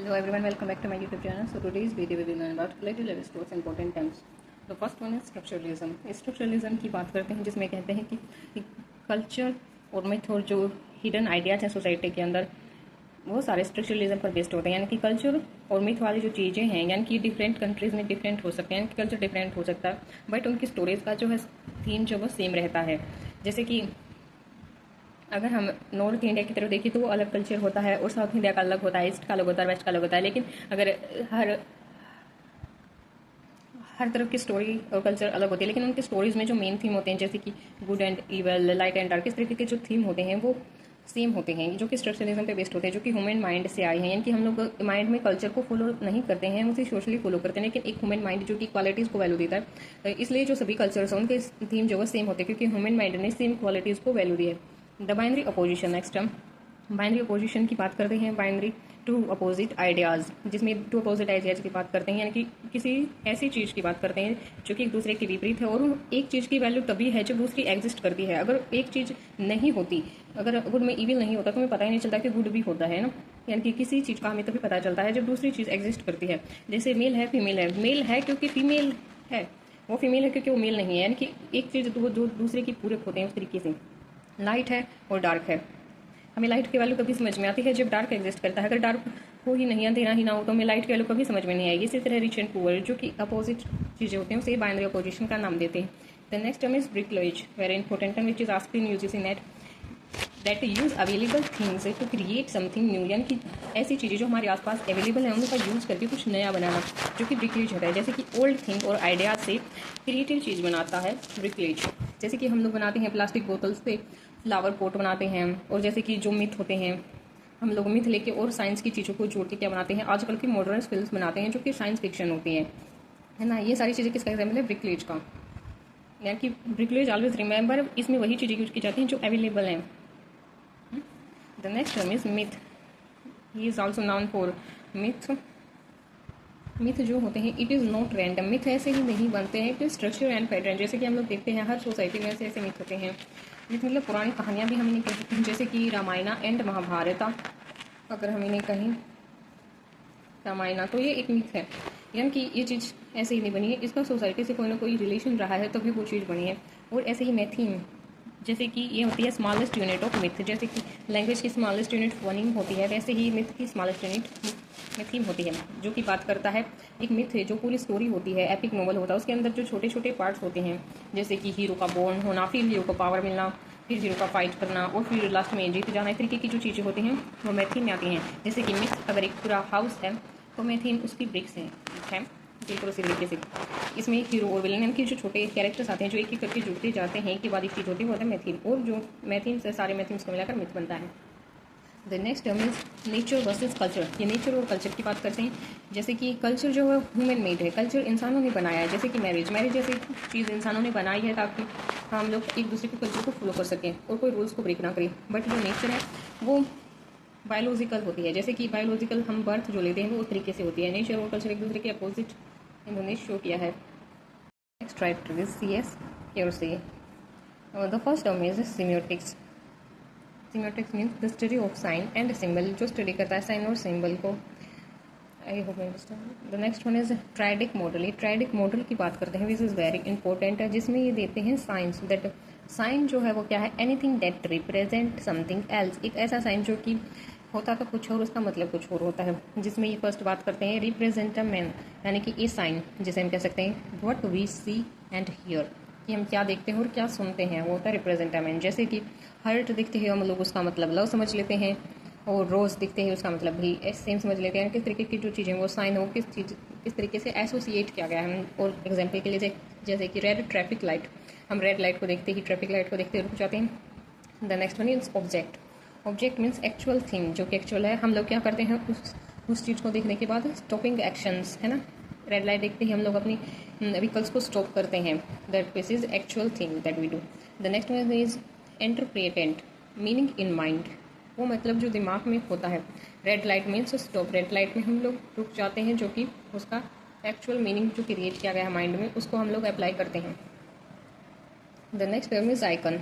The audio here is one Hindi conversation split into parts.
Hello everyone, welcome back to my YouTube channel. So today's video we will learn about relative level stores important terms. The first one is structuralism. Structuralism की बात करते हैं जिसमें कहते हैं कि कल्चर और मिथ और जो हिडन आइडियाज हैं सोसाइटी के अंदर वो सारे स्ट्रक्चरलिज्म पर बेस्ड होते हैं। यानी कि कल्चर और मिथ वाली जो चीज़ें हैं यानी कि डिफरेंट कंट्रीज में डिफरेंट हो सकते हैं, यानी कि कल्चर डिफरेंट हो सकता है बट उनकी स्टोरेज का जो है थीम जो वो सेम रहता है। जैसे कि अगर हम नॉर्थ इंडिया की तरफ देखें तो वो अलग कल्चर होता है और साउथ इंडिया का अलग होता है, ईस्ट का अलग होता है, वेस्ट का अलग होता है। लेकिन अगर हर तरफ की स्टोरी और कल्चर अलग होती है, लेकिन उनके स्टोरीज में जो मेन थीम होते हैं जैसे कि good and evil, light and dark, इस तरीके के जो थीम होते हैं वो सेम होते हैं, जो कि स्ट्रक्चरलिज्म पे बेस्ड होते हैं, जो कि ह्यूमन माइंड से आए हैं। यानी कि हम लोग माइंड में कल्चर को फॉलो नहीं करते हैं, उसे सोशली फॉलो करते हैं, लेकिन एक ह्यूमन माइंड जो कि क्वालिटीज़ को वैल्यू देता है, इसलिए जो सभी कल्चर्स हैं उनके थीम जो है सेम होते हैं क्योंकि ह्यूमन माइंड ने सेम क्वालिटीज़ को वैल्यू दिया है। द बाइनरी अपोजिशन, नेक्स्ट हम बाइनरी अपोजिशन की बात करते हैं। बाइनरी टू अपोजिट आइडियाज़, जिसमें टू अपोजिट आइडियाज़ की बात करते हैं, यानी कि किसी ऐसी चीज़ की बात करते हैं जो कि एक दूसरे के विपरीत है और एक चीज़ की वैल्यू तभी है जब दूसरी एग्जिस्ट करती है। अगर एक चीज़ नहीं होती, अगर गुड में इविल नहीं होता तो हमें पता ही नहीं चलता कि गुड भी होता है ना। यानी कि किसी चीज़ का हमें तभी पता चलता है जब दूसरी चीज़ एग्जिस्ट करती है। जैसे मेल है फीमेल है, मेल है क्योंकि फीमेल है, वो फीमेल है क्योंकि वो मेल नहीं है। यानी कि एक चीज़ जो दूसरे की पूरक होते हैं उस तरीके से लाइट है और डार्क है। हमें लाइट की वैल्यू कभी समझ में आती है जब डार्क एग्जिस्ट करता है। अगर डार्क हो ही नहीं, अंधेरा ही ना हो तो हमें लाइट की वैल्यू कभी समझ में नहीं आएगी। इसी तरह रिच एंड पुअर जो कि अपोजिट चीज़ें होती हैं उसे बाइनरी अपोजिशन का नाम देते हैं। The next term is bricolage, very important term which is asked in UGC NET that use available things to create something new. यानी कि ऐसी चीज़ें जो हमारे आसपास अवेलेबल है उनका यूज करके कुछ नया बनाना, जो कि ब्रिकलेज होता है। जैसे कि ओल्ड थिंग और आइडियाज से क्रिएटिव चीज़ बनाता है ब्रिकलेज। जैसे कि हम लोग बनाते हैं प्लास्टिक बोतल्स से फ्लावर पॉट बनाते हैं, और जैसे कि जो मिथ होते हैं हम लोग मिथ लेके और साइंस की चीज़ों को जोड़ के क्या बनाते हैं, आजकल की मॉडर्न फिल्म्स बनाते हैं जो कि साइंस फिक्शन होती हैं, है ना। ये सारी चीज़ें किसका एग्जाम्पल है, ब्रिकलेज का। यानी कि ब्रिकलेज ऑलवेज रिमेंबर, इसमें वही चीज़ें यूज की जाती हैं जो अवेलेबल हैं। The next term is myth, he is also noun for myth. Myth जो होते हैं it is not random, myth ऐसे ही नहीं बनते हैं, it is structure and pattern. जैसे कि हम लोग देखते हैं हर सोसाइटी में ऐसे ऐसे मिथ होते हैं। मिथ मतलब पुरानी कहानियाँ भी हम इन्हें कह सकते हैं, जैसे कि रामायण एंड महाभारत। अगर हम इन्हें कहें रामायण तो ये एक मिथ है, यानी कि ये चीज़ ऐसे ही नहीं बनी है, इसका सोसाइटी से कोई ना कोई रिलेशन रहा है तभी वो चीज़ बनी है। और ऐसे ही मैथीम, जैसे कि ये होती है स्मॉलेस्ट यूनिट ऑफ मिथ। जैसे कि लैंग्वेज की स्मॉलेस्ट यूनिट फोनिंग होती है, वैसे ही मिथ की स्मॉलेस्ट यूनिट मिथीम होती है, जो कि बात करता है एक मिथ है जो पूरी स्टोरी होती है, एपिक नोवेल होता है, उसके अंदर जो छोटे छोटे पार्ट्स होते हैं, जैसे कि हीरो का बॉर्न होना, फिर हीरो को पावर मिलना, फिर हीरो का फाइट करना और फिर लास्ट में जीत जाना, इस तरीके की जो चीज़ें होती हैं वो मैथीम में आती हैं। जैसे कि मिथ अगर एक पूरा हाउस है तो मैथीम उसकी ब्रिक्स हैं, बिल्कुल उसी तरीके से इसमें हीरो और विलन के जो छोटे कैरेक्टर्स आते हैं जो एक एक करके जुड़ते जाते हैं, एक के बाद एक चीज़ होती है वो होता है मैथीम, और जो मैथीम से सारे मैथीम्स को मिलाकर मिथ बनता है। The next term is nature versus culture. ये नेचर और कल्चर की बात करते हैं। जैसे कि कल्चर जो है ह्यूमन मेड है, कल्चर इंसानों ने बनाया है। जैसे कि मैरिज जैसी चीज़ इंसानों ने बनाई है ताकि हम लोग एक दूसरे के कल्चर को फॉलो कर सकें और कोई रूल्स को ब्रेक ना करें। बट जो नेचर है वो बायोलॉजिकल होती है, जैसे कि बायोलॉजिकल हम बर्थ जो लेते हैं वो उस तरीके से होती है। नेचर और कल्चर एक दूसरे के अपोजिट इन्होंने शो किया है। Next right is C S और C. The first term is semiotics. Semiotics means the study of sign and symbol, जो स्टडी करता है साइन और सिंबल को। I hope understand. The next one is triadic model. ये ट्राइडिक मॉडल की बात करते हैं, दिस इज वेरी इंपॉर्टेंट है, जिसमें ये देते हैं साइंस दैट साइन जो है वो क्या है, anything that represent something else. एक ऐसा साइन जो कि होता तो कुछ और उसका मतलब कुछ और होता है। जिसमें ये फर्स्ट बात करते हैं रिप्रेजेंट अ मैन, यानी कि ये साइन जिसे हम कह सकते हैं what we see and hear, कि हम क्या देखते हैं और क्या सुनते हैं, वो होता है रिप्रेजेंट अ मैन। जैसे कि हर्ट दिखते हैं हम लोग उसका मतलब लव समझ लेते हैं, और रोज दिखते हैं उसका मतलब भी सेम समझ लेते हैं। किस तरीके की जो चीज़ें वो साइन हो किस तरीके से एसोसिएट किया गया है। और एग्जाम्पल के लिए जैसे कि रेड ट्रैफिक लाइट, हम रेड लाइट को देखते ही ट्रैफिक लाइट को देखते रुक जाते हैं। The next one is object. Object means actual thing, जो कि एक्चुअल है। हम लोग क्या करते हैं उस चीज़ को देखने के बाद स्टॉपिंग एक्शंस, है ना। रेड लाइट देखते ही हम लोग अपनी व्हीकल्स को स्टॉप करते हैं, that this is actual thing that we do. The next one is interpretant, meaning in mind, वो मतलब जो दिमाग में होता है। Red light means stop, red light में हम लोग रुक जाते हैं, जो कि उसका एक्चुअल मीनिंग जो क्रिएट किया गया है माइंड में उसको हम लोग अप्लाई करते हैं। The next term is icon,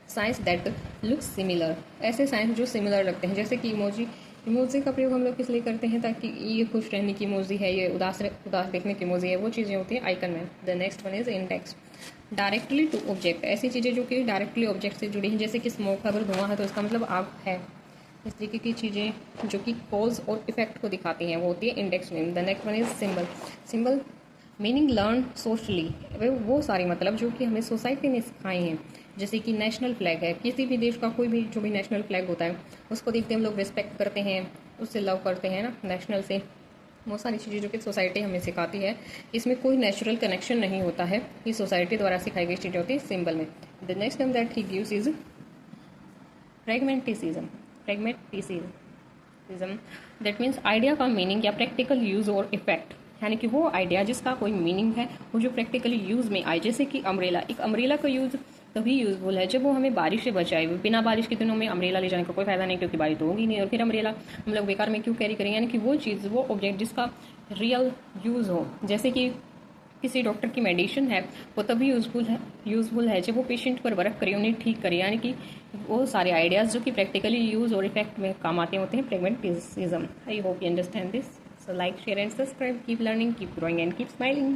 science that look similar, ऐसे साइंस जो सिमिलर लगते हैं, जैसे कि इमोजी इमोजी का प्रयोग हम लोग किस लिए करते हैं, ताकि ये खुश रहने की इमोजी है, ये उदास उदास देखने की इमोजी है, वो चीज़ें होती हैं आइकन में। The next one is index, directly to object, ऐसी चीज़ें जो कि डायरेक्टली ऑब्जेक्ट से जुड़ी हैं, जैसे कि स्मोक, अगर धुआं है तो इसका मतलब आग है। इस तरीके की चीज़ें जो कि कॉज और इफेक्ट को दिखाती हैं वो होती है index name. The next one is symbol, symbol meaning learn socially, वो सारे मतलब जो कि हमें सोसाइटी ने सिखाए हैं, जैसे कि नेशनल फ्लैग है, किसी भी देश का कोई भी जो भी नेशनल फ्लैग होता है उसको देखते हम लोग रिस्पेक्ट करते हैं, उससे लव करते हैं ना, नेशनल से। बहुत सारी चीज़ें जो कि सोसाइटी हमें सिखाती है, इसमें कोई नेचुरल कनेक्शन नहीं होता है, ये सोसाइटी द्वारा सिखाई गई चीज़ें होती है सिंबल में। The next name that he gives is pragmaticism, pragmaticism that means idea का मीनिंग या प्रैक्टिकल यूज और इफेक्ट, यानी कि वो आइडिया जिसका कोई मीनिंग है वो जो प्रैक्टिकली यूज़ में आए, जैसे कि अम्ब्रेला, एक अम्ब्रेला का यूज़ तभी यूज़फुल है जब वो हमें बारिश से बचाए। बिना बारिश के दिनों में अम्ब्रेला ले जाने का कोई फायदा नहीं, क्योंकि बारिश तो होगी नहीं, और फिर अम्ब्रेला हम लोग बेकार में क्यों कैरी करें। यानी कि वो चीज़, वो ऑब्जेक्ट जिसका रियल यूज़ हो, जैसे कि किसी डॉक्टर की मेडिसिन है वो तभी यूज़फुल है जब वो पेशेंट पर वर्क करे, उन्हें ठीक करे। यानी कि वो सारे आइडियाज़ जो कि प्रैक्टिकली यूज़ और इफेक्ट में काम आते होते हैं pragmatism. I hope you understand this. So like, share and subscribe. Keep learning, keep growing and keep smiling.